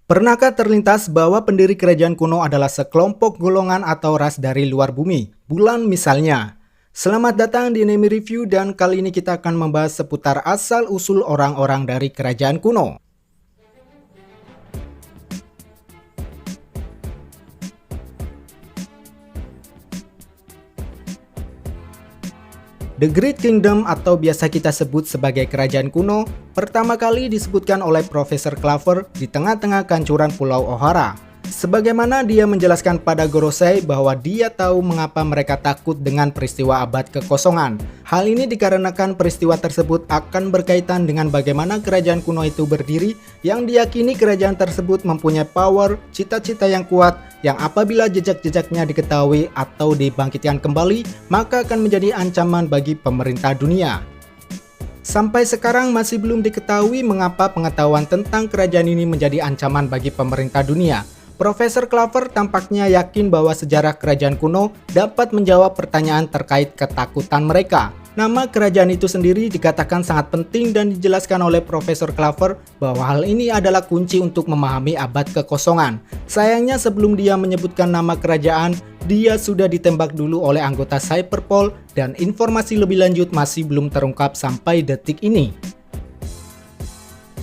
Pernahkah terlintas bahwa pendiri kerajaan kuno adalah sekelompok golongan atau ras dari luar bumi, bulan misalnya? Selamat datang di Nemi Review dan kali ini kita akan membahas seputar asal-usul orang-orang dari kerajaan kuno. The Great Kingdom atau biasa kita sebut sebagai kerajaan kuno pertama kali disebutkan oleh Profesor Claver di tengah-tengah kehancuran Pulau O'Hara. Sebagaimana dia menjelaskan pada Gorosei bahwa dia tahu mengapa mereka takut dengan peristiwa abad kekosongan. Hal ini dikarenakan peristiwa tersebut akan berkaitan dengan bagaimana kerajaan kuno itu berdiri yang diyakini kerajaan tersebut mempunyai power, cita-cita yang kuat yang apabila jejak-jejaknya diketahui atau dibangkitkan kembali maka akan menjadi ancaman bagi pemerintah dunia. Sampai sekarang masih belum diketahui mengapa pengetahuan tentang kerajaan ini menjadi ancaman bagi pemerintah dunia. Profesor Claver tampaknya yakin bahwa sejarah kerajaan kuno dapat menjawab pertanyaan terkait ketakutan mereka. Nama kerajaan itu sendiri dikatakan sangat penting dan dijelaskan oleh Profesor Claver bahwa hal ini adalah kunci untuk memahami abad kekosongan. Sayangnya sebelum dia menyebutkan nama kerajaan, dia sudah ditembak dulu oleh anggota Cyberpol dan informasi lebih lanjut masih belum terungkap sampai detik ini.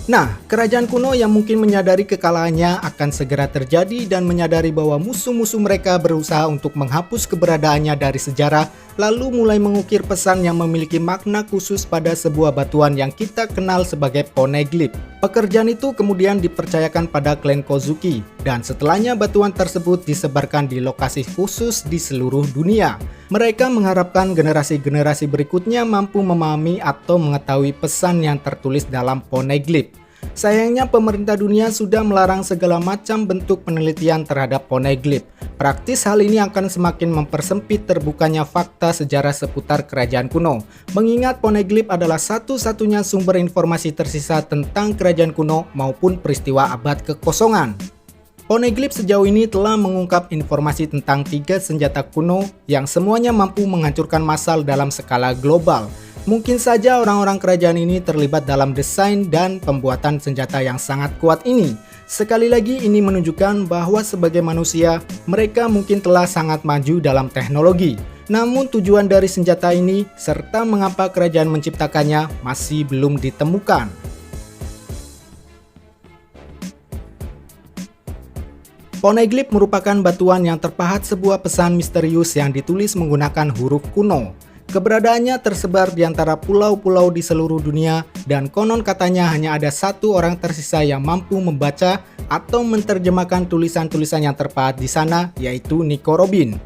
Nah, kerajaan kuno yang mungkin menyadari kekalahannya akan segera terjadi dan menyadari bahwa musuh-musuh mereka berusaha untuk menghapus keberadaannya dari sejarah, lalu mulai mengukir pesan yang memiliki makna khusus pada sebuah batuan yang kita kenal sebagai poneglyph. Pekerjaan itu kemudian dipercayakan pada klan Kozuki, dan setelahnya batuan tersebut disebarkan di lokasi khusus di seluruh dunia. Mereka mengharapkan generasi-generasi berikutnya mampu memahami atau mengetahui pesan yang tertulis dalam poneglyph. Sayangnya pemerintah dunia sudah melarang segala macam bentuk penelitian terhadap poneglyph. Praktis hal ini akan semakin mempersempit terbukanya fakta sejarah seputar kerajaan kuno. Mengingat poneglyph adalah satu-satunya sumber informasi tersisa tentang kerajaan kuno maupun peristiwa abad kekosongan. Poneglyph sejauh ini telah mengungkap informasi tentang 3 senjata kuno yang semuanya mampu menghancurkan massal dalam skala global. Mungkin saja orang-orang kerajaan ini terlibat dalam desain dan pembuatan senjata yang sangat kuat ini. Sekali lagi ini menunjukkan bahwa sebagai manusia, mereka mungkin telah sangat maju dalam teknologi. Namun tujuan dari senjata ini serta mengapa kerajaan menciptakannya masih belum ditemukan. Poneglyph merupakan batuan yang terpahat sebuah pesan misterius yang ditulis menggunakan huruf kuno. Keberadaannya tersebar di antara pulau-pulau di seluruh dunia dan konon katanya hanya ada satu orang tersisa yang mampu membaca atau menerjemahkan tulisan-tulisan yang terpahat di sana, yaitu Nico Robin.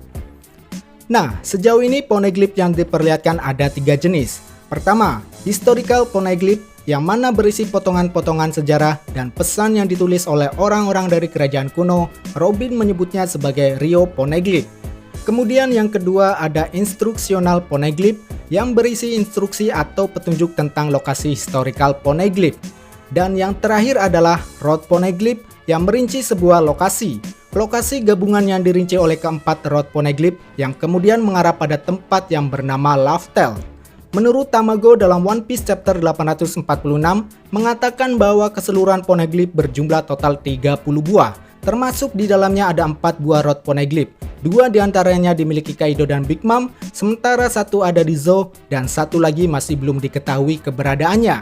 Nah, sejauh ini poneglyph yang diperlihatkan ada 3 jenis. Pertama, historical poneglyph yang mana berisi potongan-potongan sejarah dan pesan yang ditulis oleh orang-orang dari kerajaan kuno. Robin menyebutnya sebagai Rio Poneglyph. Kemudian yang kedua ada instructional poneglyph yang berisi instruksi atau petunjuk tentang lokasi historical poneglyph. Dan yang terakhir adalah road poneglyph yang merinci sebuah lokasi. Lokasi gabungan yang dirinci oleh keempat road poneglyph yang kemudian mengarah pada tempat yang bernama Laftel. Menurut Tamago dalam One Piece chapter 846 mengatakan bahwa keseluruhan poneglyph berjumlah total 30 buah. Termasuk di dalamnya ada 4 buah road poneglyph. 2 diantaranya dimiliki Kaido dan Big Mom, sementara 1 ada di Zou dan 1 lagi masih belum diketahui keberadaannya.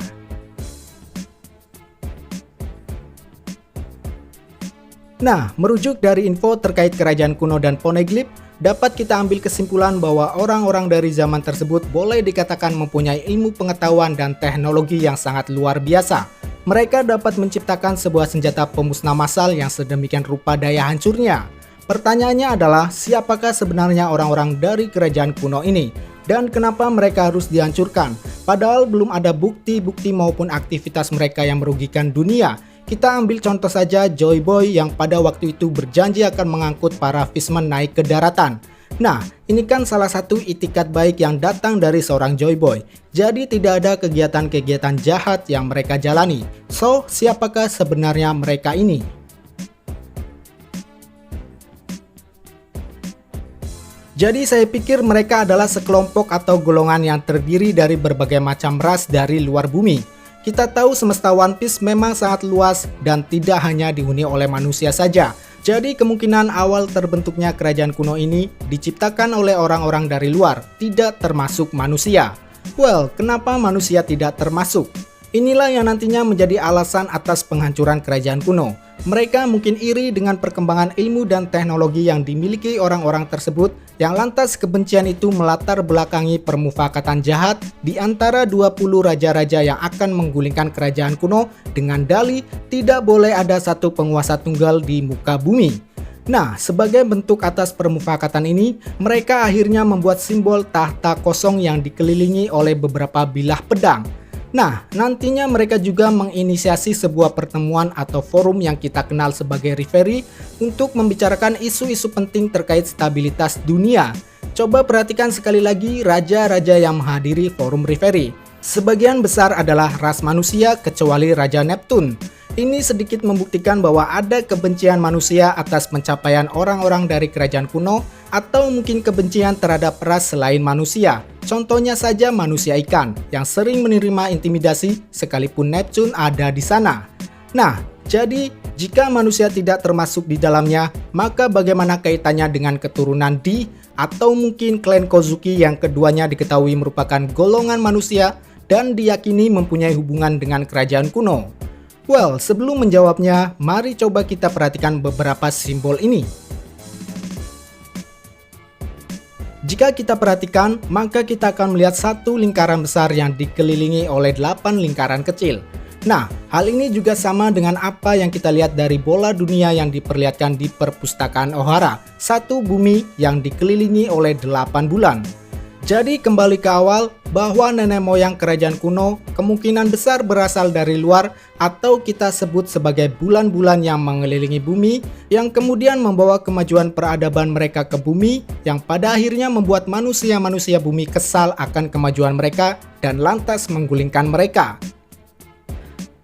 Nah, merujuk dari info terkait kerajaan kuno dan poneglyph, dapat kita ambil kesimpulan bahwa orang-orang dari zaman tersebut boleh dikatakan mempunyai ilmu pengetahuan dan teknologi yang sangat luar biasa. Mereka dapat menciptakan sebuah senjata pemusnah massal yang sedemikian rupa daya hancurnya. Pertanyaannya adalah siapakah sebenarnya orang-orang dari kerajaan kuno ini? Dan kenapa mereka harus dihancurkan? Padahal belum ada bukti-bukti maupun aktivitas mereka yang merugikan dunia. Kita ambil contoh saja Joy Boy yang pada waktu itu berjanji akan mengangkut para fishman naik ke daratan. Nah, ini kan salah satu itikat baik yang datang dari seorang Joy Boy. Jadi tidak ada kegiatan-kegiatan jahat yang mereka jalani. So, siapakah sebenarnya mereka ini? Jadi saya pikir mereka adalah sekelompok atau golongan yang terdiri dari berbagai macam ras dari luar bumi. Kita tahu semesta One Piece memang sangat luas dan tidak hanya dihuni oleh manusia saja. Jadi kemungkinan awal terbentuknya kerajaan kuno ini diciptakan oleh orang-orang dari luar, tidak termasuk manusia. Well, kenapa manusia tidak termasuk? Inilah yang nantinya menjadi alasan atas penghancuran kerajaan kuno. Mereka mungkin iri dengan perkembangan ilmu dan teknologi yang dimiliki orang-orang tersebut, yang lantas kebencian itu melatar belakangi permufakatan jahat di antara 20 raja-raja yang akan menggulingkan kerajaan kuno dengan dalih tidak boleh ada satu penguasa tunggal di muka bumi. Nah, sebagai bentuk atas permufakatan ini, mereka akhirnya membuat simbol tahta kosong yang dikelilingi oleh beberapa bilah pedang. Nah, nantinya mereka juga menginisiasi sebuah pertemuan atau forum yang kita kenal sebagai Reverie untuk membicarakan isu-isu penting terkait stabilitas dunia. Coba perhatikan sekali lagi raja-raja yang menghadiri forum Reverie. Sebagian besar adalah ras manusia kecuali Raja Neptune. Ini sedikit membuktikan bahwa ada kebencian manusia atas pencapaian orang-orang dari kerajaan kuno atau mungkin kebencian terhadap ras selain manusia. Contohnya saja manusia ikan yang sering menerima intimidasi sekalipun Neptune ada di sana. Nah, jadi jika manusia tidak termasuk di dalamnya, maka bagaimana kaitannya dengan keturunan D atau mungkin klan Kozuki yang keduanya diketahui merupakan golongan manusia dan diyakini mempunyai hubungan dengan kerajaan kuno? Well, sebelum menjawabnya, mari coba kita perhatikan beberapa simbol ini. Jika kita perhatikan, maka kita akan melihat satu lingkaran besar yang dikelilingi oleh 8 lingkaran kecil. Nah, hal ini juga sama dengan apa yang kita lihat dari bola dunia yang diperlihatkan di perpustakaan Ohara, satu bumi yang dikelilingi oleh 8 bulan. Jadi kembali ke awal, bahwa nenek moyang kerajaan kuno kemungkinan besar berasal dari luar atau kita sebut sebagai bulan-bulan yang mengelilingi bumi, yang kemudian membawa kemajuan peradaban mereka ke bumi, yang pada akhirnya membuat manusia-manusia bumi kesal akan kemajuan mereka dan lantas menggulingkan mereka.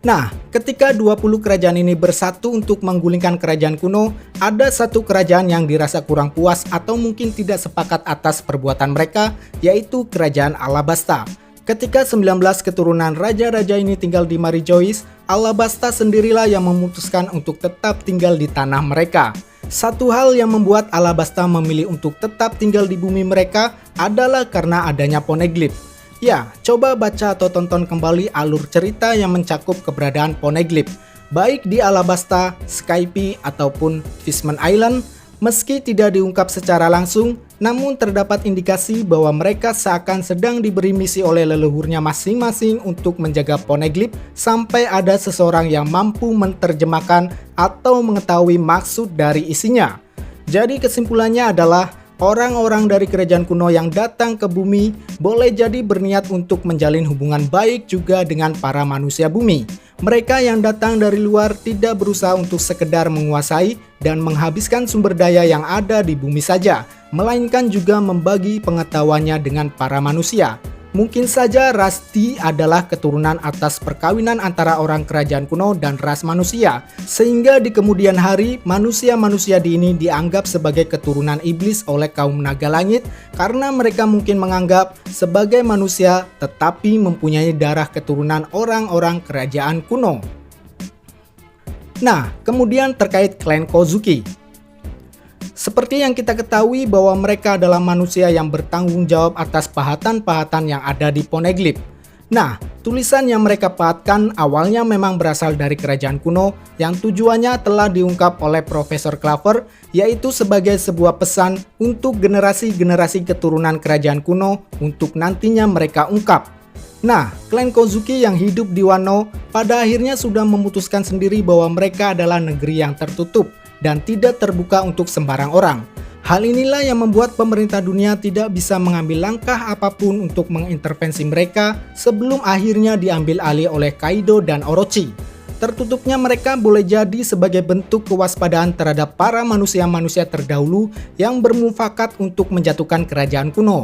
Nah, ketika 20 kerajaan ini bersatu untuk menggulingkan kerajaan kuno, ada satu kerajaan yang dirasa kurang puas atau mungkin tidak sepakat atas perbuatan mereka, yaitu kerajaan Alabasta. Ketika 19 keturunan raja-raja ini tinggal di Marijois, Alabasta sendirilah yang memutuskan untuk tetap tinggal di tanah mereka. Satu hal yang membuat Alabasta memilih untuk tetap tinggal di bumi mereka adalah karena adanya Poneglyph. Ya, coba baca atau tonton kembali alur cerita yang mencakup keberadaan Poneglyph, baik di Alabasta, Skype, ataupun Fishman Island. Meski tidak diungkap secara langsung, namun terdapat indikasi bahwa mereka seakan sedang diberi misi oleh leluhurnya masing-masing untuk menjaga Poneglyph sampai ada seseorang yang mampu menerjemahkan atau mengetahui maksud dari isinya. Jadi kesimpulannya adalah, orang-orang dari kerajaan kuno yang datang ke bumi boleh jadi berniat untuk menjalin hubungan baik juga dengan para manusia bumi. Mereka yang datang dari luar tidak berusaha untuk sekedar menguasai dan menghabiskan sumber daya yang ada di bumi saja, melainkan juga membagi pengetahuannya dengan para manusia. Mungkin saja ras T adalah keturunan atas perkawinan antara orang kerajaan kuno dan ras manusia, sehingga di kemudian hari manusia-manusia di ini dianggap sebagai keturunan iblis oleh kaum naga langit karena mereka mungkin menganggap sebagai manusia tetapi mempunyai darah keturunan orang-orang kerajaan kuno. Nah, kemudian terkait klan Kozuki. Seperti yang kita ketahui bahwa mereka adalah manusia yang bertanggung jawab atas pahatan-pahatan yang ada di Poneglyph. Nah, tulisan yang mereka pahatkan awalnya memang berasal dari kerajaan kuno yang tujuannya telah diungkap oleh Profesor Clover, yaitu sebagai sebuah pesan untuk generasi-generasi keturunan kerajaan kuno untuk nantinya mereka ungkap. Nah, klan Kozuki yang hidup di Wano pada akhirnya sudah memutuskan sendiri bahwa mereka adalah negeri yang tertutup dan tidak terbuka untuk sembarang orang. Hal inilah yang membuat pemerintah dunia tidak bisa mengambil langkah apapun untuk mengintervensi mereka sebelum akhirnya diambil alih oleh Kaido dan Orochi. Tertutupnya mereka boleh jadi sebagai bentuk kewaspadaan terhadap para manusia-manusia terdahulu yang bermufakat untuk menjatuhkan kerajaan kuno.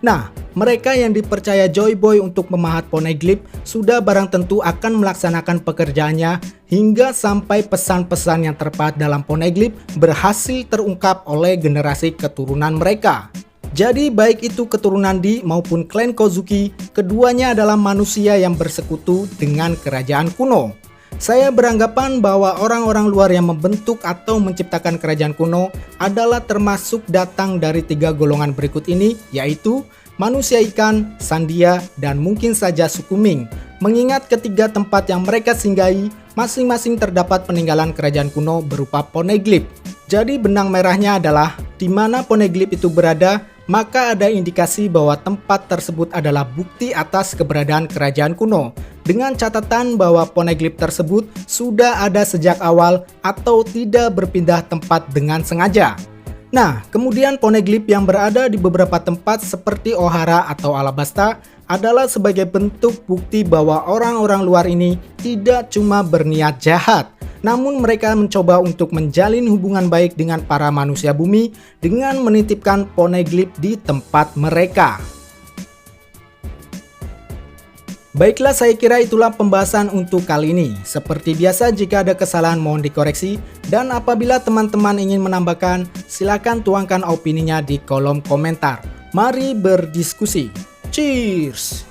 Nah, mereka yang dipercaya Joy Boy untuk memahat Poneglyph sudah barang tentu akan melaksanakan pekerjaannya hingga sampai pesan-pesan yang terpahat dalam Poneglyph berhasil terungkap oleh generasi keturunan mereka. Jadi baik itu keturunan Di maupun klan Kozuki, keduanya adalah manusia yang bersekutu dengan kerajaan kuno. Saya beranggapan bahwa orang-orang luar yang membentuk atau menciptakan kerajaan kuno adalah termasuk datang dari 3 golongan berikut ini, yaitu manusia ikan, Sandia, dan mungkin saja suku Ming. Mengingat ketiga tempat yang mereka singgahi, masing-masing terdapat peninggalan kerajaan kuno berupa poneglyph. Jadi benang merahnya adalah di mana poneglyph itu berada, maka ada indikasi bahwa tempat tersebut adalah bukti atas keberadaan kerajaan kuno. Dengan catatan bahwa poneglyph tersebut sudah ada sejak awal atau tidak berpindah tempat dengan sengaja. Nah, kemudian poneglyph yang berada di beberapa tempat seperti Ohara atau Alabasta adalah sebagai bentuk bukti bahwa orang-orang luar ini tidak cuma berniat jahat, namun mereka mencoba untuk menjalin hubungan baik dengan para manusia bumi dengan menitipkan poneglyph di tempat mereka. Baiklah, saya kira itulah pembahasan untuk kali ini. Seperti biasa, jika ada kesalahan mohon dikoreksi, dan apabila teman-teman ingin menambahkan, silakan tuangkan opininya di kolom komentar. Mari berdiskusi. Cheers!